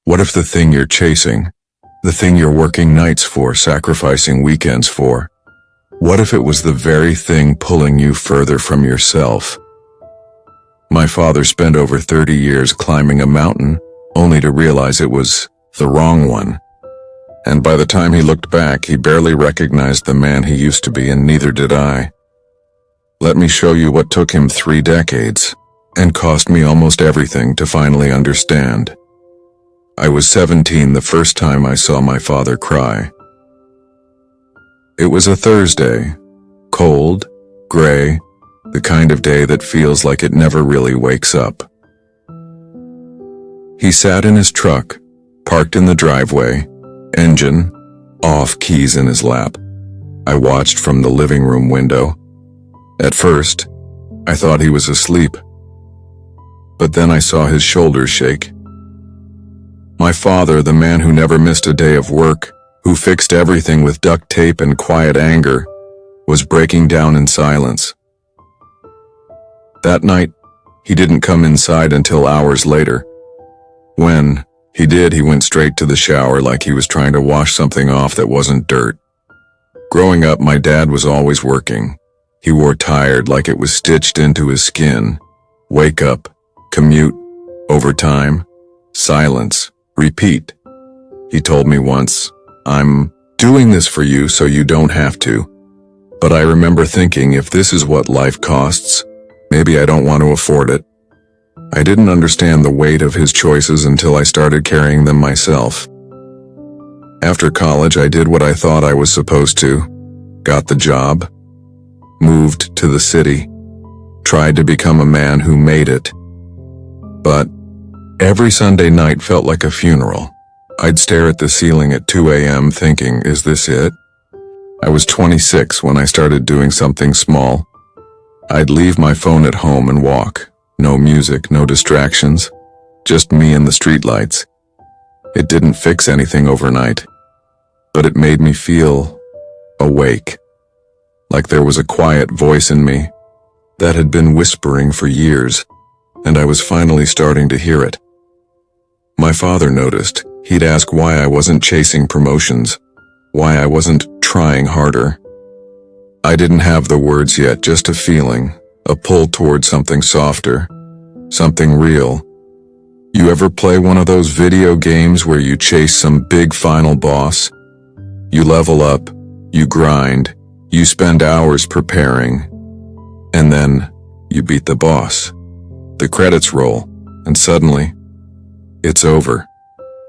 What if the thing you're chasing, the thing you're working nights for, sacrificing weekends for, what if it was the very thing pulling you further from yourself? My father spent over 30 years climbing a mountain, only to realize it was the wrong one. And by the time he looked back, he barely recognized the man he used to be, and neither did I. Let me show you what took him 3 decades, and cost me almost everything to finally understand. I was 17 the first time I saw my father cry. It was a Thursday, cold, gray, the kind of day that feels like it never really wakes up. He sat in his truck, parked in the driveway, engine off, keys in his lap. I watched from the living room window. At first, I thought he was asleep, but then I saw his shoulders shake. My father, the man who never missed a day of work, who fixed everything with duct tape and quiet anger, was breaking down in silence. That night, he didn't come inside until hours later. When he did, he went straight to the shower like he was trying to wash something off that wasn't dirt. Growing up, my dad was always working. He wore tired like it was stitched into his skin. Wake up, commute, overtime, silence, repeat. He told me once, "I'm doing this for you so you don't have to." But I remember thinking, if this is what life costs, maybe I don't want to afford it. I didn't understand the weight of his choices until I started carrying them myself. After college, I did what I thought I was supposed to. Got the job, moved to the city, tried to become a man who made it. But every Sunday night felt like a funeral. I'd stare at the ceiling at 2 a.m. thinking, is this it? I was 26 when I started doing something small. I'd leave my phone at home and walk. No music, no distractions, just me and the streetlights. It didn't fix anything overnight, but it made me feel awake. Like there was a quiet voice in me that had been whispering for years, and I was finally starting to hear it. My father noticed. He'd ask why I wasn't chasing promotions, why I wasn't trying harder. I didn't have the words yet, just a feeling, a pull toward something softer, something real. You ever play one of those video games where you chase some big final boss? You level up, you grind, you spend hours preparing, and then you beat the boss. The credits roll, and suddenly, it's over.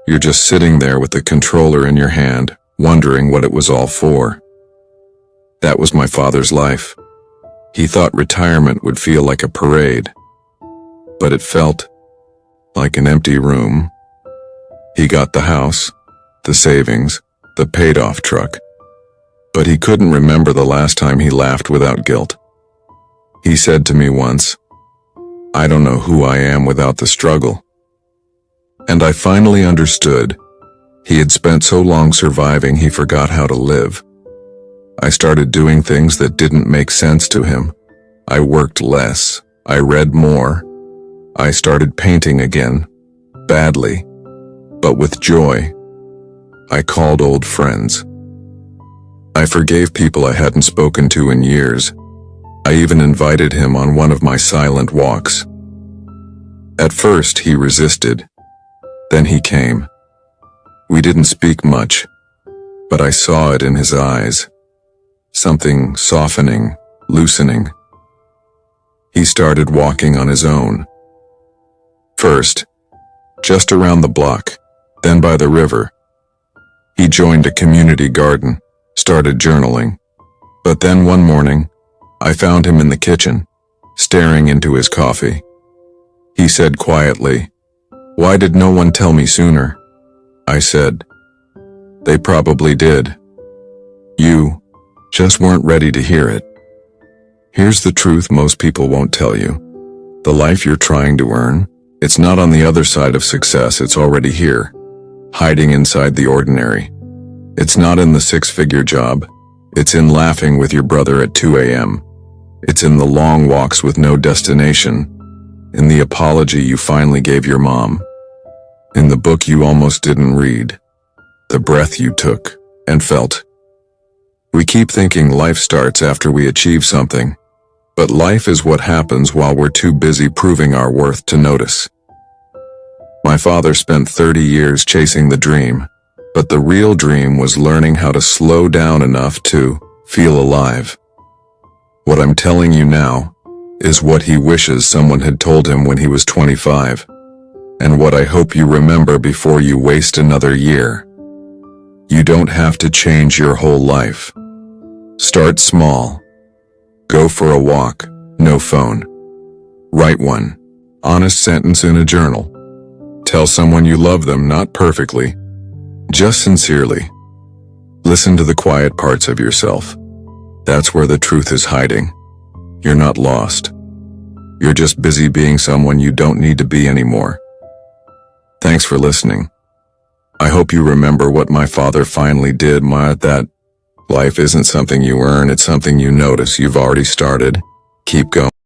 You're just sitting there with the controller in your hand, wondering what it was all for. That was my father's life. He thought retirement would feel like a parade, but it felt like an empty room. He got the house, the savings, the paid-off truck, but he couldn't remember the last time he laughed without guilt. He said to me once, "I don't know who I am without the struggle." And I finally understood. He had spent so long surviving he forgot how to live. I started doing things that didn't make sense to him. I worked less. I read more. I started painting again, badly, but with joy. I called old friends. I forgave people I hadn't spoken to in years. I even invited him on one of my silent walks. At first, he resisted. Then he came. We didn't speak much, but I saw it in his eyes. Something softening, loosening. He started walking on his own. First, just around the block, then by the river. He joined a community garden, started journaling. But then one morning, I found him in the kitchen, staring into his coffee. He said quietly, "Why did no one tell me sooner?" I said, "They probably did. You just weren't ready to hear it." Here's the truth most people won't tell you. The life you're trying to earn, it's not on the other side of success, it's already here, hiding inside the ordinary. It's not in the 6-figure job. It's in laughing with your brother at 2 a.m. It's in the long walks with no destination, in the apology you finally gave your mom, In the book you almost didn't read. The breath you took and felt. We keep thinking life starts after we achieve something, but life is what happens while we're too busy proving our worth to notice. My father spent 30 years chasing the dream, but the real dream was learning how to slow down enough to feel alive. What I'm telling you now is what he wishes someone had told him when he was 25, and what I hope you remember before you waste another year. You don't have to change your whole life. Start small. Go for a walk, no phone. Write one honest sentence in a journal. Tell someone you love them, not perfectly, just sincerely. Listen to the quiet parts of yourself. That's where the truth is hiding. You're not lost. You're just busy being someone you don't need to be anymore. Thanks for listening. I hope you remember what my father finally did, that life isn't something you earn, it's something you notice. You've already started. Keep going.